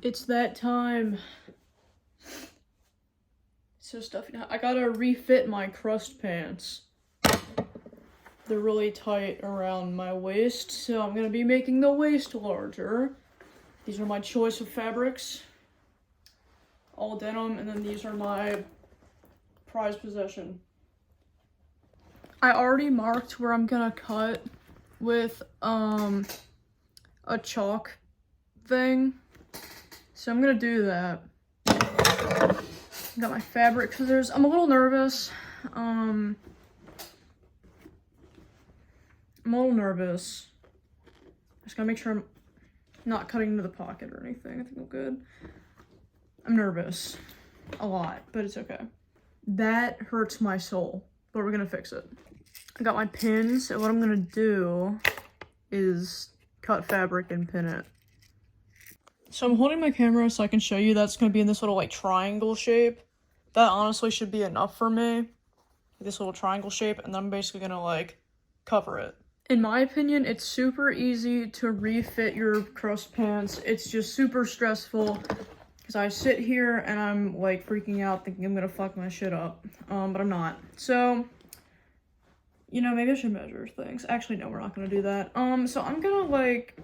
It's that time. So stuffy now. I gotta refit my Crust pants. They're really tight around my waist, so I'm gonna be making the waist larger. These are my choice of fabrics. All denim, and then these are my prized possession. I already marked where I'm gonna cut with a chalk thing. So I'm gonna do that. Got my fabric scissors. I'm a little nervous. I'm a little nervous. Just gotta make sure I'm not cutting into the pocket or anything. I think I'm good. I'm nervous. A lot, but it's okay. That hurts my soul, but we're gonna fix it. I got my pins, and what I'm gonna do is cut fabric and pin it. So I'm holding my camera so I can show you that's gonna be in this little like triangle shape. That honestly should be enough for me. This little triangle shape, and then I'm basically gonna like cover it. In my opinion, it's super easy to refit your Crust pants. It's just super stressful because I sit here and I'm like freaking out thinking I'm gonna fuck my shit up, but I'm not. So, you know, maybe I should measure things. Actually, no, we're not gonna do that. So I'm gonna like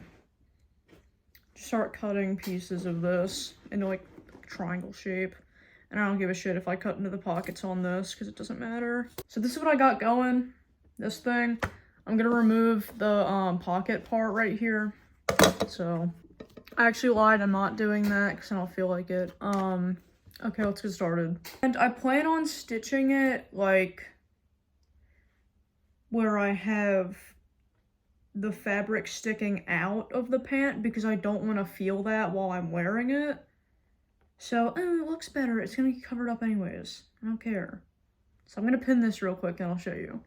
start cutting pieces of this into like triangle shape. And I don't give a shit if I cut into the pockets on this because it doesn't matter. So this is what I got going. This thing. I'm gonna remove the pocket part right here. So I actually lied. I'm not doing that because I don't feel like it. Okay, let's get started. And I plan on stitching it like where I have the fabric sticking out of the pant because I don't want to feel that while I'm wearing it. So, it looks better. It's gonna be covered up anyways. I don't care. So I'm gonna pin this real quick and I'll show you.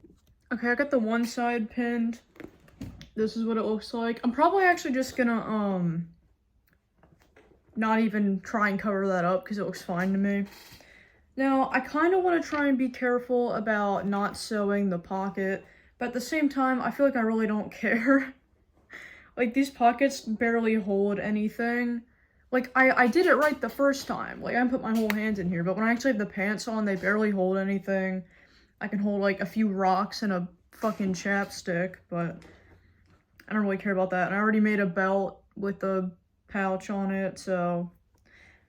Okay, I got the one side pinned. This is what it looks like. I'm probably actually just gonna, not even try and cover that up because it looks fine to me. Now, I kind of want to try and be careful about not sewing the pocket, but at the same time, I feel like I really don't care. Like, these pockets barely hold anything. Like, I did it right the first time. Like, I put my whole hand in here, but when I actually have the pants on, they barely hold anything. I can hold, like, a few rocks and a fucking chapstick, but I don't really care about that. And I already made a belt with a pouch on it, so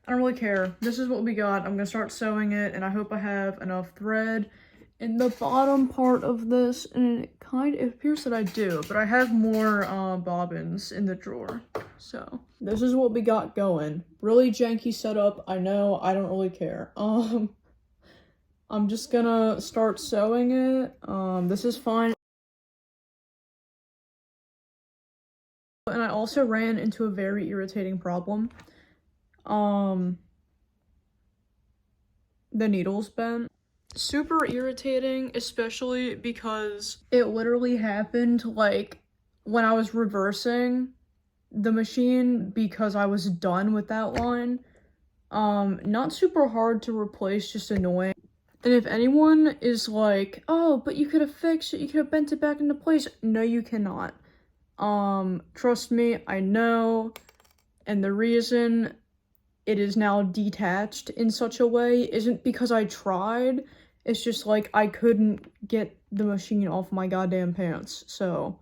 I don't really care. This is what we got. I'm gonna start sewing it, and I hope I have enough thread in the bottom part of this, and it appears that I do, but I have more bobbins in the drawer. So this is what we got going. Really janky setup, I know. I don't really care. I'm just gonna start sewing it. This is fine. And I also ran into a very irritating problem. The needle's bent. Super irritating, especially because it literally happened like when I was reversing the machine because I was done with that line. Not super hard to replace, just annoying. And if anyone is like, oh, but you could have fixed it, you could have bent it back into place. No, you cannot. Trust me, I know. And the reason it is now detached in such a way isn't because I tried. It's just like I couldn't get the machine off my goddamn pants. So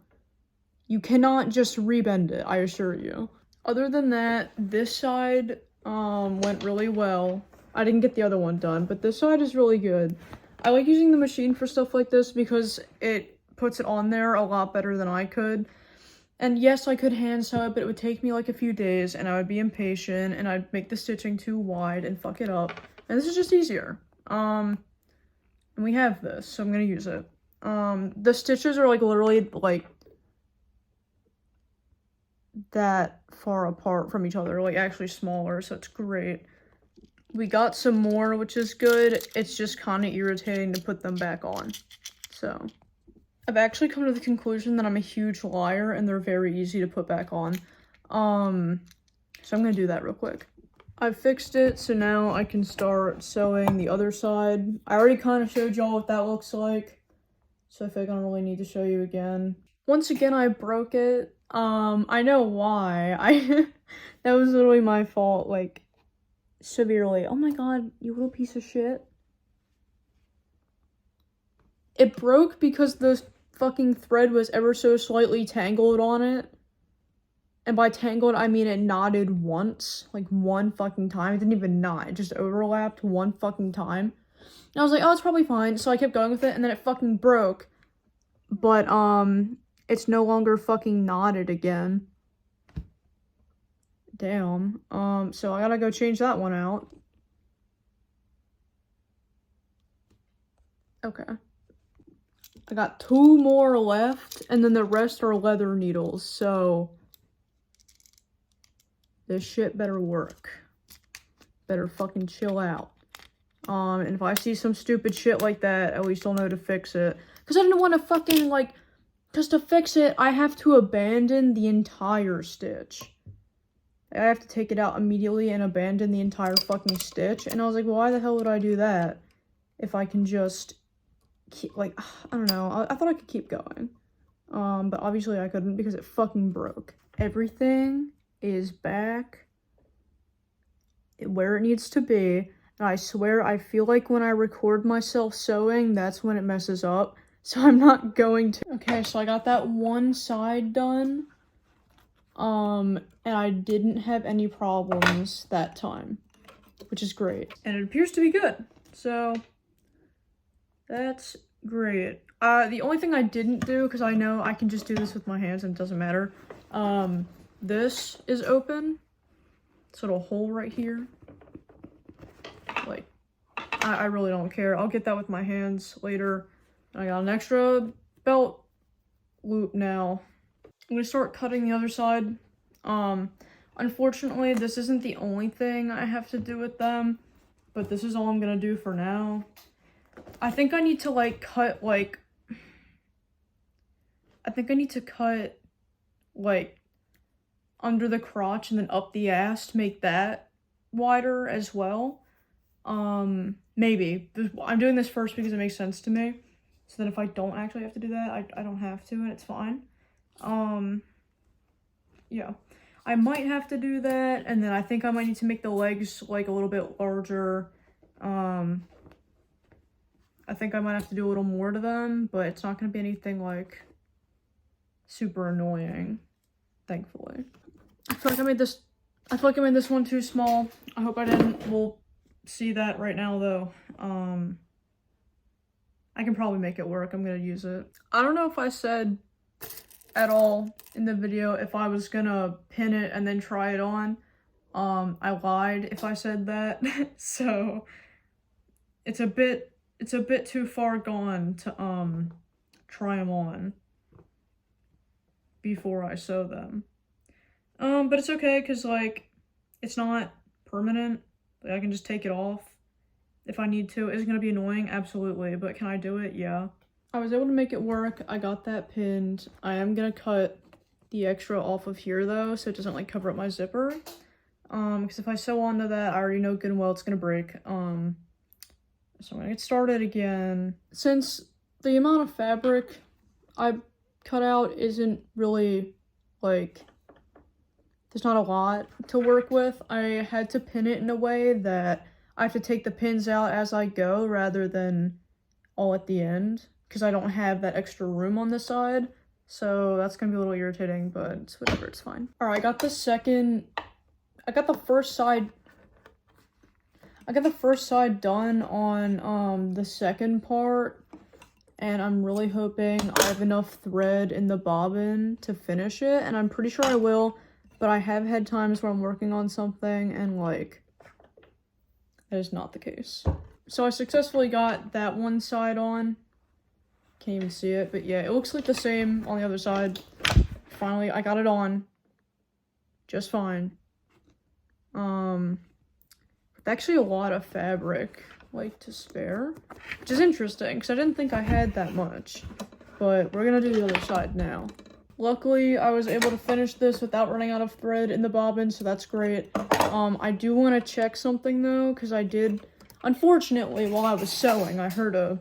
you cannot just rebend it, I assure you. Other than that, this side went really well. I didn't get the other one done, but this side is really good. I like using the machine for stuff like this because it puts it on there a lot better than I could. And yes, I could hand sew it, but it would take me like a few days, and I would be impatient, and I'd make the stitching too wide and fuck it up. And this is just easier. And we have this, so I'm gonna use it. The stitches are like literally like that far apart from each other, like actually smaller, so it's great. We got some more, which is good. It's just kind of irritating to put them back on. So I've actually come to the conclusion that I'm a huge liar and they're very easy to put back on. So I'm gonna do that real quick. I've fixed it, so now I can start sewing the other side. I already kind of showed y'all what that looks like, so I feel like I don't really need to show you again. Once again, I broke it. I know why. That was literally my fault, like, severely. Oh my god, you little piece of shit. It broke because the fucking thread was ever so slightly tangled on it. And by tangled, I mean it knotted once. Like, one fucking time. It didn't even knot. It just overlapped one fucking time. And I was like, oh, it's probably fine. So I kept going with it, and then it fucking broke. But, it's no longer fucking knotted again. Damn. So I gotta go change that one out. Okay. I got 2 more left, and then the rest are leather needles, so this shit better work. Better fucking chill out. And if I see some stupid shit like that, at least I'll know to fix it. Because I didn't want to fucking, like, because to fix it, I have to abandon the entire stitch. I have to take it out immediately and abandon the entire fucking stitch. And I was like, well, why the hell would I do that if I can just keep, like, I don't know. I thought I could keep going. But obviously I couldn't because it fucking broke. Everything is back where it needs to be. And I swear, I feel like when I record myself sewing, that's when it messes up. So I'm not going to. Okay, so I got that one side done. And I didn't have any problems that time, which is great. And it appears to be good. So that's great. The only thing I didn't do, because I know I can just do this with my hands and it doesn't matter. This is open. This little hole right here. Like, I really don't care. I'll get that with my hands later. I got an extra belt loop now. I'm gonna start cutting the other side. Unfortunately, this isn't the only thing I have to do with them, but this is all I'm gonna do for now. I think I need to, like, cut, like, under the crotch and then up the ass to make that wider as well. Maybe. I'm doing this first because it makes sense to me. So that if I don't actually have to do that, I don't have to and it's fine. Yeah. I might have to do that, and then I think I might need to make the legs, like, a little bit larger. I think I might have to do a little more to them, but it's not gonna be anything, like, super annoying, thankfully. I feel like I made this one too small. I hope I didn't. We'll see that right now, though. I can probably make it work. I'm gonna use it. I don't know if I said at all in the video if I was gonna pin it and then try it on. I lied if I said that. So it's a bit too far gone to try them on before I sew them. But it's okay because, like, it's not permanent. Like, I can just take it off if I need to. Is it gonna be annoying? Absolutely. But can I do it? Yeah. I was able to make it work. I got that pinned. I am gonna cut the extra off of here though, so it doesn't, like, cover up my zipper. Because if I sew onto that, I already know good and well it's gonna break. So I'm gonna get started again. Since the amount of fabric I cut out isn't really, like, there's not a lot to work with, I had to pin it in a way that I have to take the pins out as I go rather than all at the end, because I don't have that extra room on this side. So that's gonna be a little irritating, but it's whatever, it's fine. Alright, I got the first side done on the second part, and I'm really hoping I have enough thread in the bobbin to finish it, and I'm pretty sure I will, but I have had times where I'm working on something and, like, that is not the case. So I successfully got that one side on. Can't even see it, but yeah, it looks like the same on the other side. Finally, I got it on. Just fine. Actually a lot of fabric, like, to spare, which is interesting, because I didn't think I had that much. But we're gonna do the other side now. Luckily, I was able to finish this without running out of thread in the bobbin, so that's great. I do want to check something, though, because I did, unfortunately, while I was sewing, I heard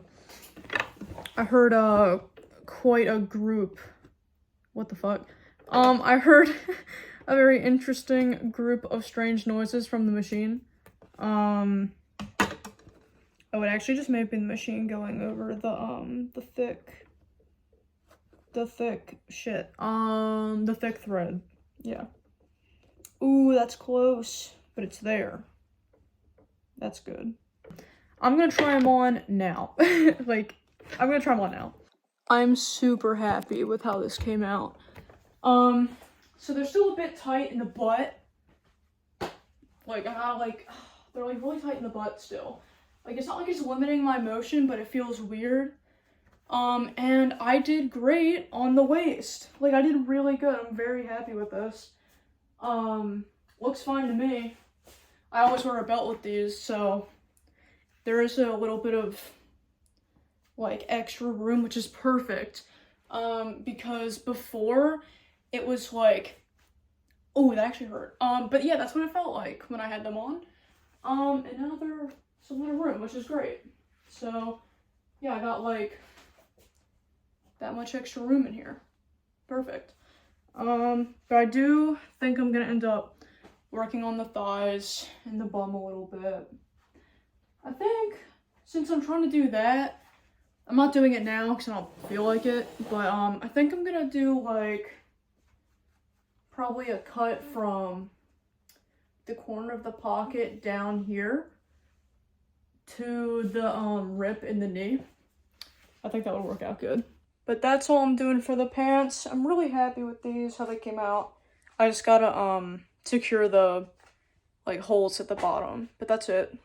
quite a group, what the fuck, I heard a very interesting group of strange noises from the machine. Oh, it actually just may have been the machine going over the thick thread. Yeah. Ooh, that's close, but it's there. That's good. I'm gonna try them on now. Like, I'm gonna try them on now. I'm super happy with how this came out. So they're still a bit tight in the butt. Like, they're like really tight in the butt still. Like, it's not like it's limiting my motion, but it feels weird. And I did great on the waist. Like, I did really good. I'm very happy with this. Looks fine to me. I always wear a belt with these, so there is a little bit of, like, extra room, which is perfect. Because before, it was like, oh, that actually hurt. But yeah, that's what it felt like when I had them on. And now there's a lot of room, which is great. So, yeah, I got, like, that much extra room in here. Perfect. But I do think I'm gonna end up working on the thighs and the bum a little bit. I think, since I'm trying to do that, I'm not doing it now because I don't feel like it, but, I think I'm gonna do, like, probably a cut from the corner of the pocket down here to the, rip in the knee. I think that would work out good. But that's all I'm doing for the pants. I'm really happy with these, how they came out. I just gotta, secure the, like, holes at the bottom, but that's it.